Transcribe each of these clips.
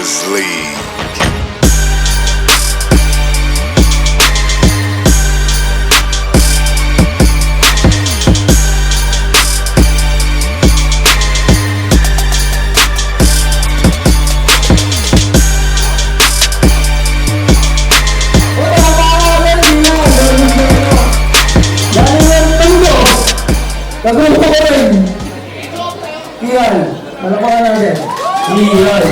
Champions League. Nagulong ko rin. Iyan. Malapakan natin. Iyan.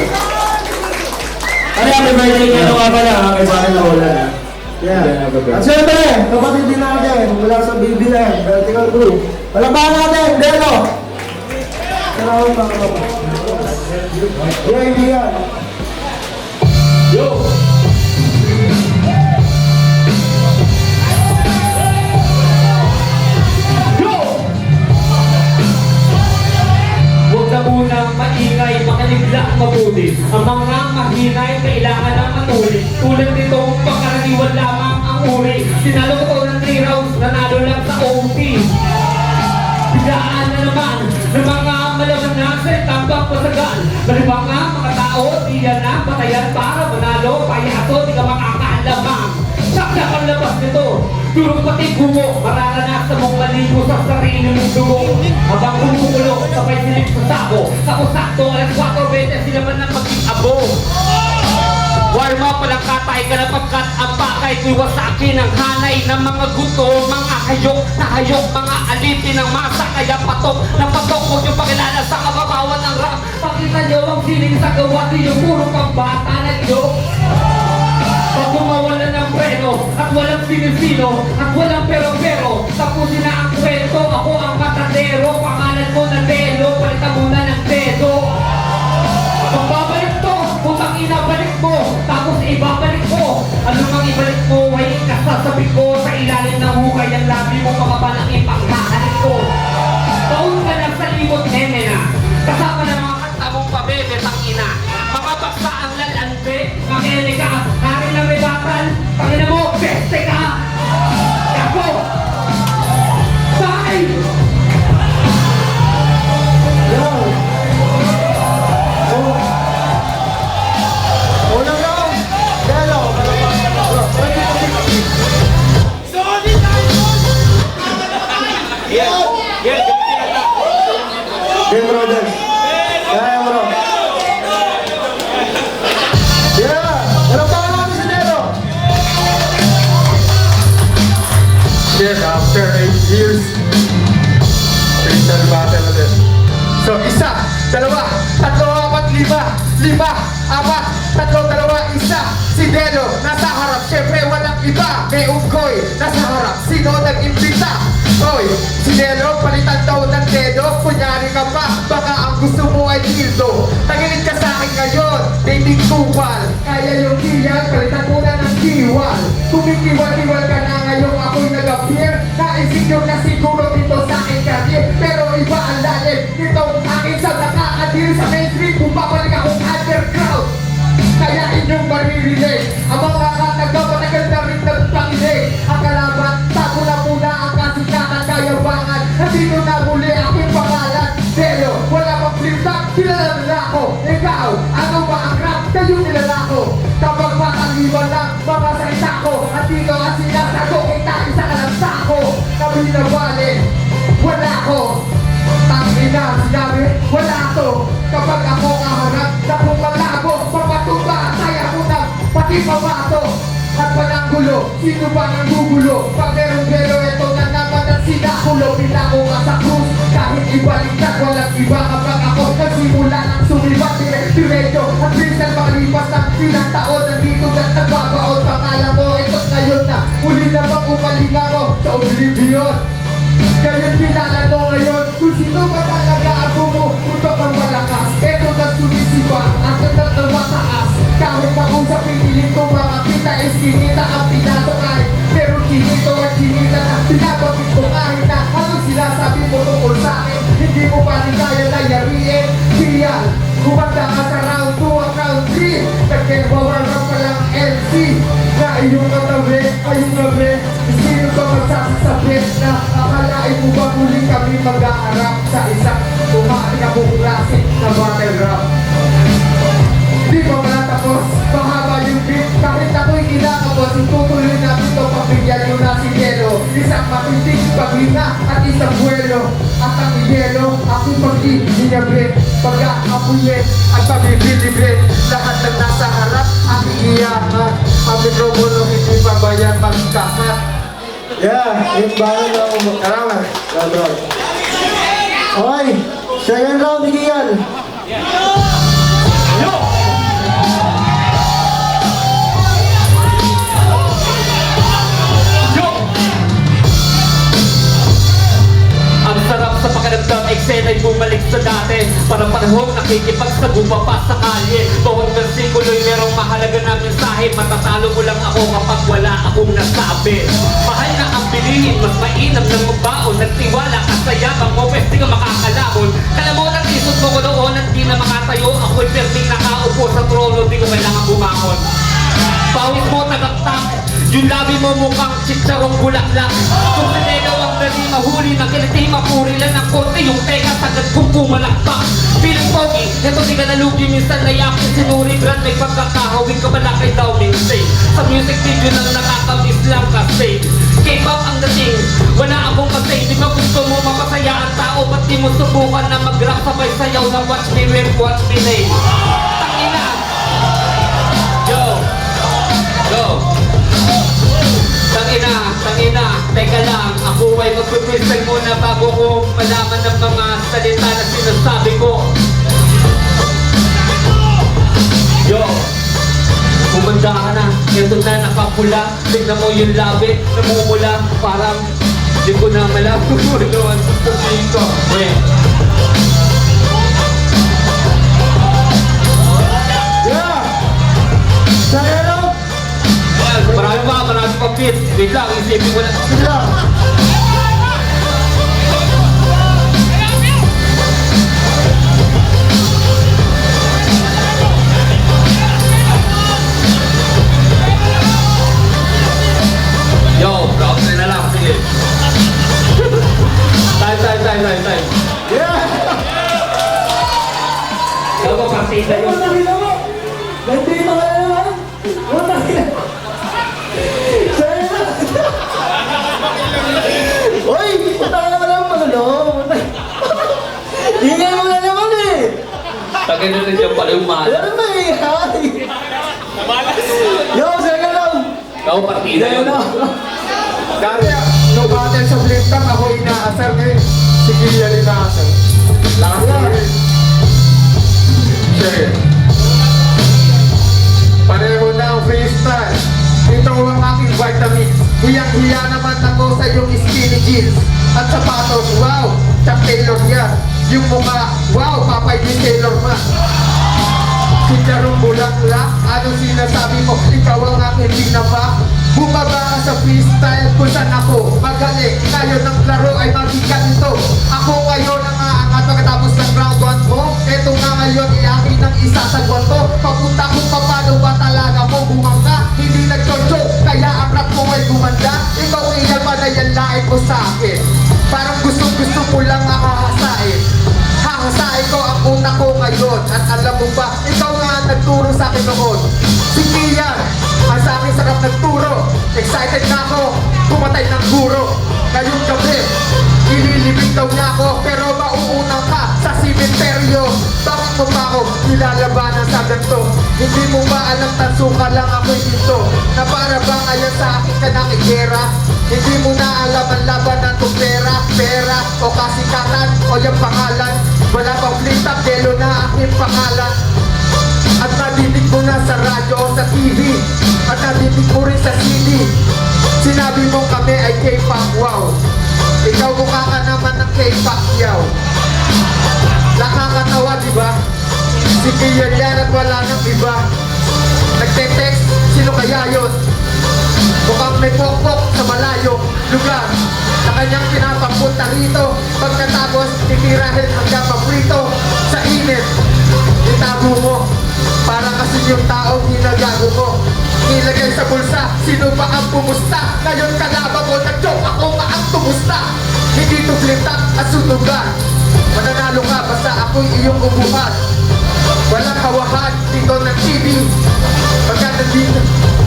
Ano yung happy birthday kayo nga pala ha? Kay Bakit na wala na. Yeah. At syempre, kapatid din natin. Mula sa BBM, Vertical Group. Malapakan natin. Delo. Salamat mga kapatid. Yeah, Iyan. Yo! Unang maingay, makiligla, mabuti. Ang mga mahinay, kailangan ng matuloy. Tulad nitong pangkaraniwan lamang ang uri. Sinalo ko ng 3 rounds, nanalo lang sa OT. Biglaan na naman ng mga malaman na sa tambang pasagal. Malibang nga mga tao, di yan na patayan para manalo. Payaso, di ka makakaalamang. Saksak ang labas nito. Durong pati gumo, mararanasan mong maligo sa sarili mong dugo. Habang kumukulo, sabay silip sa sako. Sakto-sakto, alas 4:20, sila man ang mag-abo. Warm up, walang katay ka na pagkat ang pakay ko'y wasakin ang hanay ng mga guto, mga hayok na hayok, mga alipin ng masa. Kaya patok ng patok, huwag yung pakilala sa kababawan ng rap. Pakita nyo ang siling sa gawa, di yung puro pang bata na iyo. Pag mawalan ng preno at walang sinisino at walang pero-pero, tapusin na ang kwento, ako ang matadero. Pangalan mo na Delo, palitan mo na ng dedo. Pagbabalik to, putang inabalik mo, tapos ibabalik mo. Ano mang ibalik mo, ay kasasabi ko. Sa ilalim ng hukay ang labi mo, makabalang ipagkakalit ko. Taon ka lang sa limot, nene na. Kasama ng mga kanta mong pabebe, tangina. Mga baksa ang lalande, makele ka. Harin na may bakal, tangina mo, peste ka. Ako! Bye! Yo! Unang round. Delo. Game brothers. Kaya bro. Yeah! Malapakan natin si Delo. Yes, after 8 years, freestyle battle ulit. So, 1, 2, 3, 4, 5, 5, 4, 3, 2, 1. Si Delo, nasa harap, syempre walang iba. May unggoy, nasa harap, sino nag-imbita? Oy, si Delo, palitan daw ng dedo. Kunyari ka pa, baka ang gusto mo ay dildo. Tagilid ka sa akin ngayon, dating kupal. Kaya yung kiyan, palitan mo na ng kiwal. Kumikiwal-kiwal ka na ngayon, ako'y nag-appear. Naisip nyo na siguro dito sa aking career, pero iba ang lalim nitong aking sa nakakadir sa mainstream. Kung babalik akong underground, kaya inyong maririnig ang mga kataga matagal na rin nagpanginig. Ang kalaban, tago na muna ang kasikatan, kayabangan. Nandito na muli aking pangalan, Delo. Wala pang flip-top, kilala nila ako. Ikaw, ano ba ang rap? Kayo kilala ko. Kapag makaliwan lang mga salita ko, at dito ang sinasago, kita isa ka lang sako. Kami na bali, wala ko. Tangina, sinabi, wala to. Kapag ako kaharap, na kung malago, papatuba, kaya ko na pati pabato. At pananggulo, sino ba nang gugulo? Pag merong pero, ito na naman ang sinakulo. Pinako ka sa krus, kahit ibaliktad, walang iba kapag ako nagsimula ng sumibat. Diretso, at minsan makalipas ng ilang taon, nandito na nagbabaon. Pangalan mo, ito't ngayon na uli na bang umaling ako sa oblivion. Ngayon kilala mo ngayon kung sino ba talaga ako mo. Punto kang malakas, eto na sumisipa ang ganda ng mataas. Kahit ako sa piniling ko makakita is kinita ang pinasokay. Pero kinito at kinita na pinapagit ko kahit na ano sila sabi mo tungkol sa akin. Hindi mo pa rin kaya na yariin. Kiyal, kumanda ka sa round 2 at round 3. Nagkinawaran pa lang LC na iyong katabi, ayong gabi. Sino ba magsasasabi na akalain mo ba muli kami mag-aarap sa isang tumating akong klase na battle rap? Di pa matatapos, mahaba yung beat. Kahit ako'y kinakapos, itutuloy natin ito. Pagbigyan nyo na si Yelo. Isang matinding paghinga at isang buwelo. At ang yelo, aking pag-iinabit. Pagka-apuyin at pag-ibilibit. Lahat ng nasa harap, aking iyakan. Ang mikropono hindi pa ba yan magkakat? Yeah, yung bago na ako. Salamat. Salamat. Okay, second round, Ikian. Ang sarap sa pakiramdam, eksena'y bumalik sa dati. Parang panahong nakikipagsagupa pa sa kalye. Bawat versikulo'y merong mahalaga na mensahe. Matatalo mo lang ako kapag wala akong nasabi. Mahal na ang bilihin, mas mainam ng magbaon. Nagtiwala ka sa yabang mo, pwes di ka makakalamon. Kala mo ng isot mo ko noon, at di na makatayo. Ako'y perting nakaupo sa trono, di ko kailangan bumangon. Pawis mo tagaktak, yung labi mo mukhang chicharong bulaklak. Kung sinegaw ang dali mahuli, ng kiliti mapuri lang ng konti. Yung teka sagad kung pumalakpak. Feeling pogi, eto di ka nalugi. Minsan nayakin sinuri, brand may pagkakahawig ka pala kay Downing State. Sa music video nang nakakamiss lang kasi K-pop ang dating, wala akong kasi. Di ba gusto mo mapasaya ang tao? Ba't di mo subukan na mag-rap sabay sayaw na watch me wear, watch me name? Tangina! Yo! Go! Tangina, teka lang. Ako ay magpipistay muna bago ko malaman ng mga salita na sinasabi ko. Yo! Kumanda ka na, ito na nakapula. Tignan mo yung labi, namumula. Parang di ko na malaman kung ano ang sasabihin ko. Wait. Yeah! Second round. Marami pa pit. Wait lang, isipin ko na. Sige lang. Yo, round na lang, sige. Time. Yeah! Ikaw ba partida yun? Ano nakita mo? Nandito ka na naman? Ano nakita? Second round. Uy! Punta ka naman ang magulo. Ingay mo na naman eh! Tagay na rin yung pala yung mahal. Ano ba eh? Yo, second round! Ikaw partida yun. Dati, no battle sa Blintang, ako inaasar ngayon. Si Kilian inaasar. Lakas na rin. Sige. Pareho na ang freestyle. Ito ang aking vitamins. Hiyang-hiya naman ako sa iyong skinny jeans. At sapatos, wow, Chuck Taylor yan. Yung mukha, wow, Papay di Taylor ma. Si Jarong Bulaklak, ano sinasabi mo? Ikaw ang aking pinapa. Bumaba ka sa freestyle kung saan ako magaling. Ngayon ang klaro ay magiganito. Ako ngayon ang aangat pagkatapos ng round 1 mo. Ito nga ngayon iakin ng isa sa gwato. Papunta kung paano ba talaga mo bumangga. Hindi nagjojo, kaya ang rap mo ay gumanda. Ikaw iyan pa na yan lain mo sa akin. Parang gusto mo lang akahasain. Hahasain ko ang una ko ngayon. At alam mo ba, ikaw nga ang nagturo sa akin noon. Si Kian, ang sa akin sarap nagturo. Excited na ako, pumatay ng guro. Ngayong gabi, ililibig daw niya ako. Pero mauuna ka sa simenteryo. Bakit mo pa ako nilalabanan sa ganito? Hindi mo ba alam tansuka lang ako'y dito? Na para ba ngayon sa akin ka nakikera? Hindi mo na alam ang labanan kung pera o kasikatan o yung pangalan. Wala pang flip-top, yelo na aking pangalan. At nadidig mo na sa radyo o sa TV. At nadidig mo rin sa CD. Sinabi mo kami ay K-pop, wow. Ikaw mukha ka naman ng K-pop, yaw. Nakakatawa, diba? Si Kian yan at wala nang iba. Nagte-text, sino kaya yun? Mukhang may pokpok sa malayo lugar na kanyang pinapapunta rito. Pagkatapos, titirahin hanggang paprito sa init. Itago mo, para kasi yung taong ginagago mo. Nilagay sa bulsa, sino ba ang pumusta? Ngayon kalaban mo, nag-joke ako nga ang tumusta. Hindi to flip-top at sunugan. Mananalo ka basta ako'y iyong ubuhan. Walang hawahan dito ng TV. Pagka nandito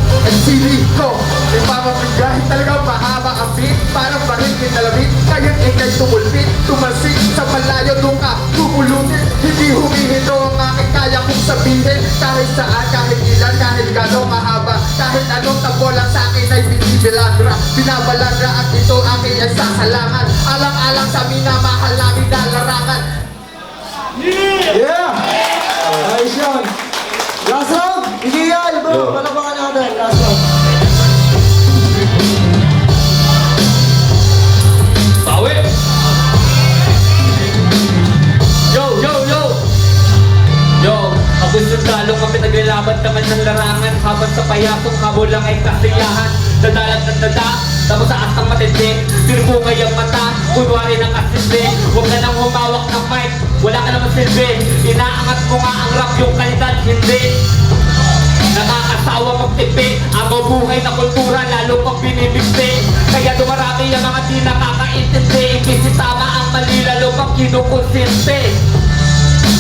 ang CD ko, ipapapigay talagang mahaba ang beat. Parang baril kinalamit, kaya ikay tumulpit. Tumalsik sa malayo, doon ka tumulutin. Hindi humihinto ang aking kaya kong sabihin. Kahit saan, kahit ilan, kahit gano'ng mahaba. Kahit anong tabo lang sa akin ay binibilagra. Binabalagra at ito aking ay sasalangan. Alang-alang sa minamahal namin dalarangan. Yeah! Ayos yun. Last round! Igiyal, bro! Palabakan natin. Last round. Bawi! Yo, yo, yo! Yo, ako sundalo ka pinaglalaban naman ng larangan. Habang sa payatong habol lang ay kasiyahan. Dadalat ng dada, tapos sa astang matindi. Tirbungay ang mata, kunwari ng asindi. Huwag ka nang humawak ng mic, wala ka naman silbi. Inaangat mo nga ang rap, yung kalidad hindi. Nakakasawa magtipi, ang buhay na kultura lalo pang binibigti. Kaya dumarami ang mga di nakakaintindi. Imbisi tama ang mali lalo pang kinukonsinte.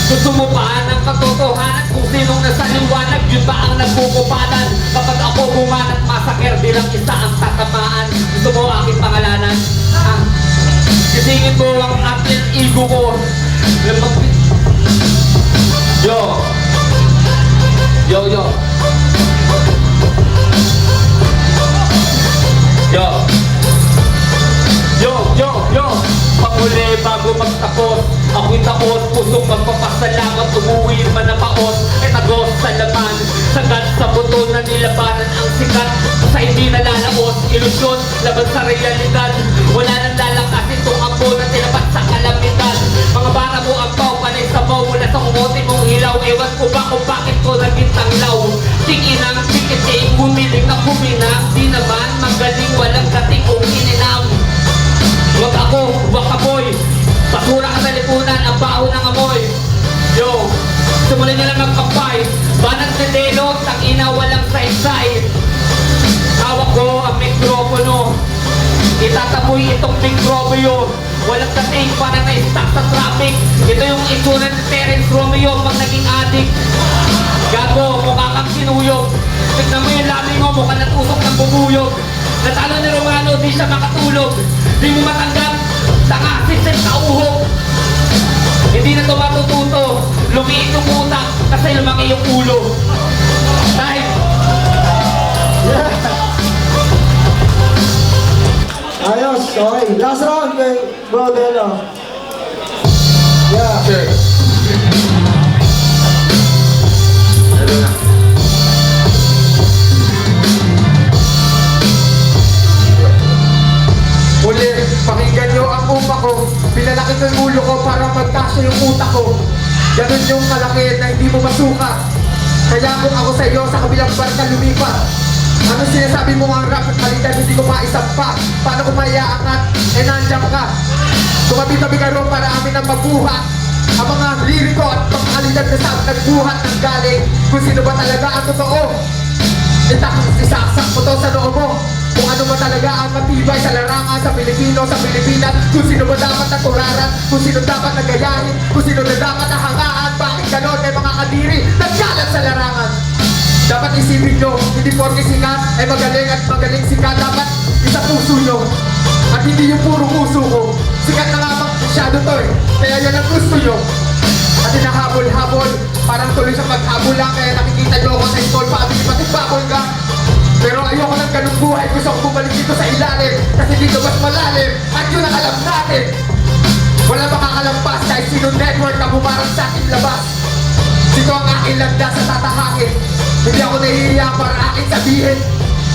Gusto mo ba ng katotohanan kung sinong nasa liwanag? Yun ba ang nagkukupanan? Kapag ako bumanat masaker, di lang isa ang tatamaan. Gusto mo aking pangalanan? Gisingin mo ang aking ego ko. Yo! Yo, yo! Yo! Yo, yo, yo! Panghuli bago magtapos, ako'y takot, pusong magpapasalamat, umuwi man na paos, ay tagos sa laman, sagat sa buto na nilabanan ang sikat, sa hindi nalalaos, ilusyon, laban sa realidad, wala nang lalakas itong ampo na tinapat sa kalamidad, mga bara mo ang pao, panay sabaw, mula sa kumote mong hilaw, ewan ko ba kung bakit ko naging tanglaw, tinginang tikiting, humiling na huminang, di naman magaling, walang dating kong ininam. Huwag ako, huwag ka boy. Basura ka sa lipunan, ang baho ng amoy. Yo, simulan nyo lang magkampay. Banat na delo, tangina walang saysay. Hawak ko ang mikropono. Itataboy itong mikrobyo. Walang dating, parang na-stuck sa traffic. Ito yung itsura ni Terence Romeo pag naging addict. Gago, mukha kang sinuyog. Tignan mo yung labi mo, mukha natusok ng bubuyog. Natalo ni Romano, di siya makatulog. Di mo matanggap, tanga, system sa uhog. Hindi na ito matututo. Lumiit yung utak, kasi lumaki yung ulo. Dahil, Ayos, okay. Last round kay Bro Delo. Yeah. Sure. Ano na? Uli, pakinggan nyo ang upa ko. Pinalaki ko yung ulo ko para magkasya yung utak ko. Ganun yung kalaki na hindi mo masuka. Kaya kung ako sa iyo sa kabilang barka lumipat. Ano sinasabi mo ang rap at kalidad hindi ko maisampa? Paano ko maiaangat? Eh nandiyan ka. Tumabi-tabi ka ron para amin ang mabuhat. Ang mga liriko at pangkalidad na saan nagbuhat ng galing. Kung sino ba talaga ang totoo? Isaksak mo to sa noo mo. Kung ano ba talaga ang matibay sa larangan sa Pilipino, sa Pilipinas. Kung sino ba dapat na turaran, kung sino dapat na gayahin, kung sino na dapat na hangaan. Bakit ganon may mga kadiri nagkalat sa larangan? Dapat isipin nyo, hindi porke sikat ay magaling at magaling sikat. Dapat isa puso nyo at hindi yung puro puso ko. Sikat na nga bang masyado to eh. Kaya yan ang gusto nyo. At hinahabol-habol, parang tuloy sa paghabol lang. Kaya nakikita nyo ako sa school, patibakol ka. Pero ayoko ng ganung buhay, gusto kong bumalik dito sa ilalim. Kasi dito mas malalim, at yun ang alam natin. Wala makakalampas kahit sino network na bumarang sa aking labas. Dito ang aking landas sa tatahakin. Hindi ako nahihiya para aking sabihin.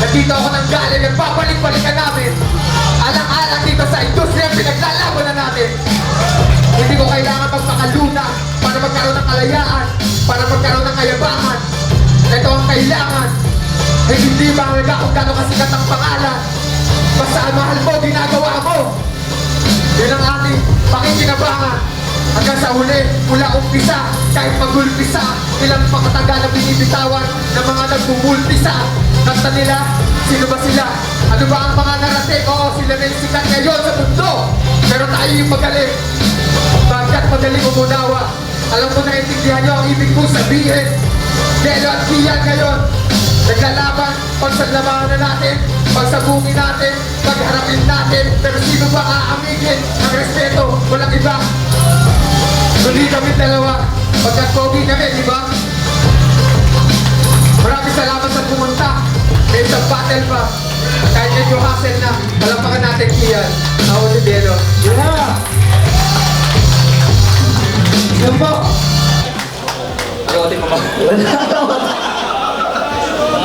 Nandito ako nang galing at babalik-balikan namin. Alang-alang dito sa industriya, pinaglalaban na natin. Hindi ko kailangan magpakaluna para magkaroon ng kalayaan, para magkaroon ng kayabangan. Ito ang kailangan. Eh hindi mahalaga kung gano'ng kasikat ang pangalan. Basta ang mahal mo, ginagawa mo. Yan ang ating pakikinabangan. Hanggang sa huli, mula umpisa, kahit mag-ulpisa, ilang pakataga na binibitawan ng mga nagmumultisa. Kanta nila, sino ba sila? Ano ba ang mga narating? Oo, sila na yung sikat ngayon sa mundo. Pero tayo yung magaling. Bakit magaling umunawa? Alam ko naiintindihan nyo ang ibig kong sabihin. Delo at Kian ngayon, naglalaban, pagsaglabanan natin, pagsabungin natin, pagharapin natin, pero sino ba aamigin? Ang respeto, walang iba. Sulit kami dalawa, pagkat-pogi kami, di ba? Maraming salamat sa pumunta. May isang battle pa. Kahit medyo hassle na, palampakan natin Kian. Ako si Delo. Yeah! Yan po! Ako, di pa ba?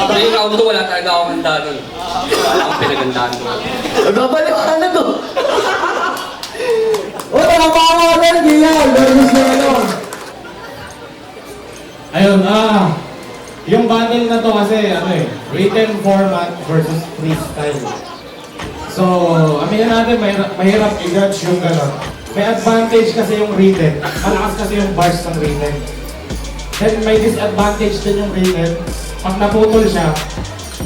Pero yung ako mo wala talaga akong handa nun. Wala akong pinagandaan ko. Nagbabalik ka na to! O, nakapawalan! Giyan! Versus Delo! Ayun, yung battle na to kasi, written format versus freestyle. So, aminin natin, mahirap i-judge yung gano'n. May advantage kasi yung written. Malakas kasi yung bars ng written. Then may disadvantage din yung written. Pag naputol siya,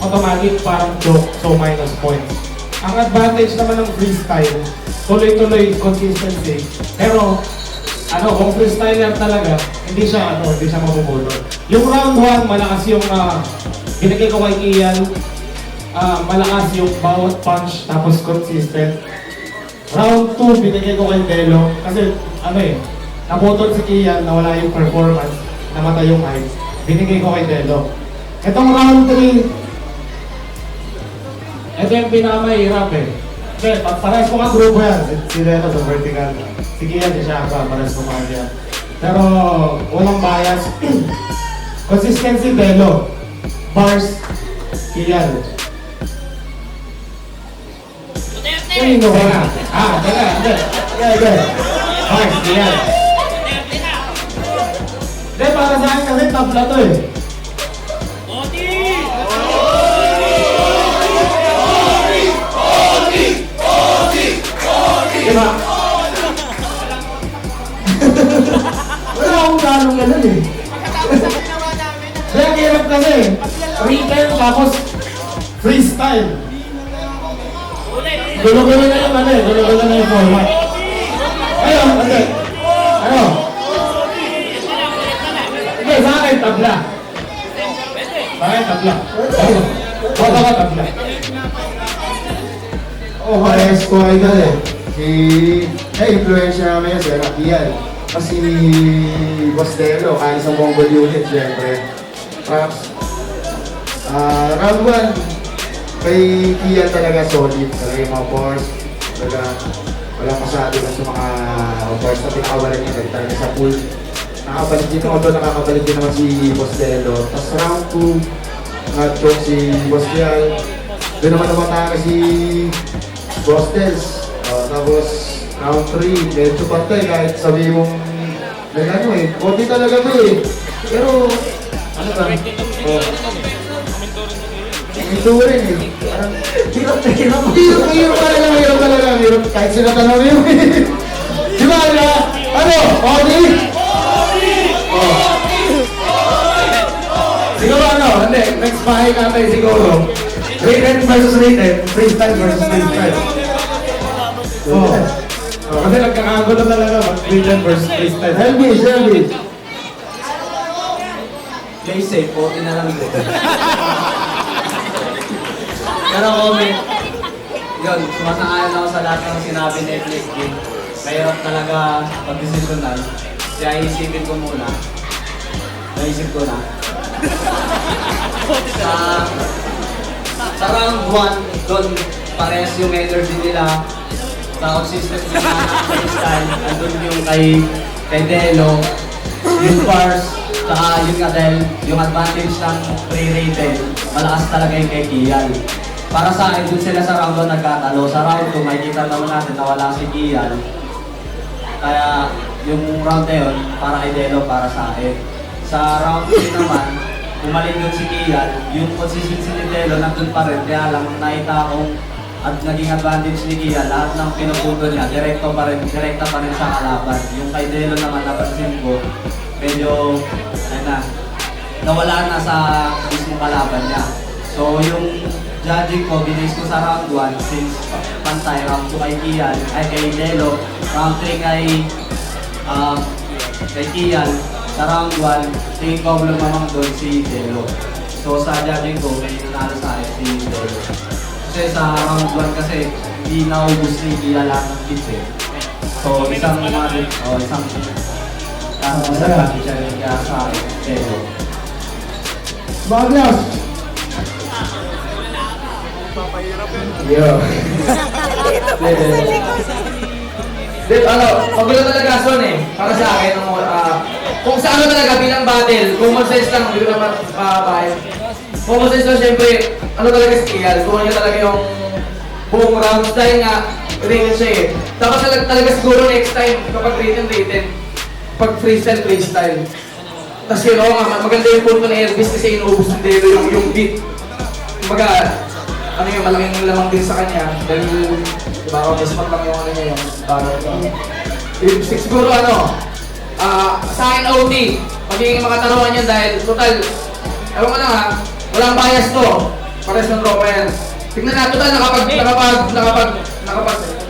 automatic parang joke, so minus points. Ang advantage naman ng freestyle, tuloy-tuloy consistency. Pero, kung freestyler talaga, hindi siya mabubulol. Yung round 1, malakas yung binigay ko kay Kian. Malakas yung bawat punch, tapos consistent. Round 2, binigay ko kay Delo. Kasi, naputol si Kian, nawala yung performance, namatay yung hype. Binigay ko kay Delo. Itong round 3, ito yung pinakamahirap Okay, parehas ko nga grupo yan. Si Delo sa vertical. Si Kian, si Shaka, parehas ko mga yan. Pero, walang bias. Consistency, Delo. Bars, Kian. Sino ba? Teka, hindi. Bars, Kian. Hindi, para sa akin kasi tabla to Diba? Wala akong ganong ganun eh. Kaya ang hirap kasi. Written tapos freestyle. Gulo-gulo na yung gulo-gulo na yung format. Ayun, kasi. Hindi, sa akin tabla. Sa akin tabla. Bota ka tabla. Parehas ko idol influensya namin yan si Kian. Kasi Boss Delo, kaya sa Mongol unit, syempre. Round 1, kay Kian talaga solid. Talaga yung mga bars, talaga walang masyado na sa mga bars na pinakawalan niya talaga sa pool. Nakabalik din ako doon, nakakabalik din naman si Boss Delo. Tapos round 2, nag-joke si Boss Kian. Doon naman namataka si Boss Dels. Tapos round 3, medyo pantay kahit sabi mong konti talaga to Pero, ito rin Hirap na hirap. Hirap talaga. Kahit sila tanongin mo Di ba? Odi? Siguro hindi. Next bahay natin siguro. Written versus written. Freestyle versus freestyle. Kasi nagkakagulo talaga written versus freestyle. Elvis. Play safe, okay na lang ito. Pero comment, yun, sumasang-ayon ako sa lahat ng sinabi ni FSG. Mahirap talaga pag-desisyonan. Kaya iisipin ko muna. Naisip ko na. Sa round 1, doon parehas yung energy nila. Sa consistency na sa style, andun yung kay Delo, yung bars, saka yung Adel, yung advantage ng pre-rated, malakas talaga yung kay Kian. Para sa akin, dun sila sa round 1 nagkatalo. Sa round 2, makikita naman natin na wala si Kian. Kaya yung round na yun, para kay Delo, para sa akin. Sa round 3 naman, umaling dun si Kian, yung consistency ni Delo nandun pa rin, kaya lang nakita akong at naging advantage ni Kian, lahat ng pinuputo niya, direkta pa rin sa kalaban. Yung kay Delo naman napansin ko, medyo, nawala na sa mismo kalaban niya. So yung judging ko, binis ko sa round 1, since pantay, round 2 kay Kian, ay kay Delo, round 3 kay kay Kian, sa round 1, tingin ko lang naman doon si Delo. So sa judging ko, may nanalo sa akin si Delo. Kasi sa round 1 kasi, hindi naubos ni Kian lahat ng kids eh. So isang disadvantage siya rin kaya sa akin, Delo. Magnus! Yo. Dito, magulo talaga son eh. Para sa akin, kung sa ano talaga bilang battle, common sense lang, hindi ko naman bahay. Common sense lang, syempre, ano talaga si Kial, kung ano talaga yung buong rounds dahil nga, rated siya eh. Tapos talaga siguro next time, kapag rated, pag freestyle. Tapos yun, oo nga, maganda yung punto ni Elvis kasi inuubos ng Delo yung beat. Kumbaga, ano yung malaking lamang din sa kanya dahil diba ako spot lang yung ano niya yung bago siguro sa akin OT magiging makatarungan yan dahil total ewan ko lang walang bias to pares ng tropa yan tignan na total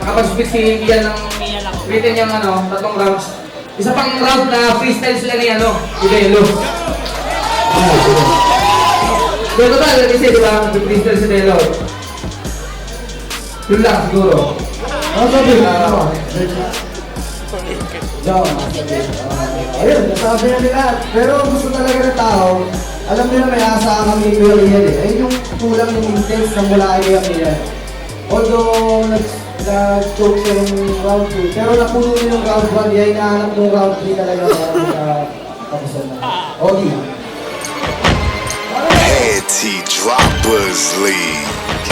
nakapag-split si Kian ng written niyang 3 rounds isa pang round na freestyle sila ni Delo pero total, kasi di ba, freestyle si Delo. Yun lang, siguro. Ano sabi? Ayun, nasabi na nila. Pero gusto talaga ng tao, alam nila may asa kami Kuya Riel eh. Ayun yung kulang ng intense na mula kay Kuya. Although, nag-choke siya yung round 2, pero napuno niya yung round 1, kaya hinahanap ng round 3 talaga para magkakapusan na. Okay. Anti-Droppers League.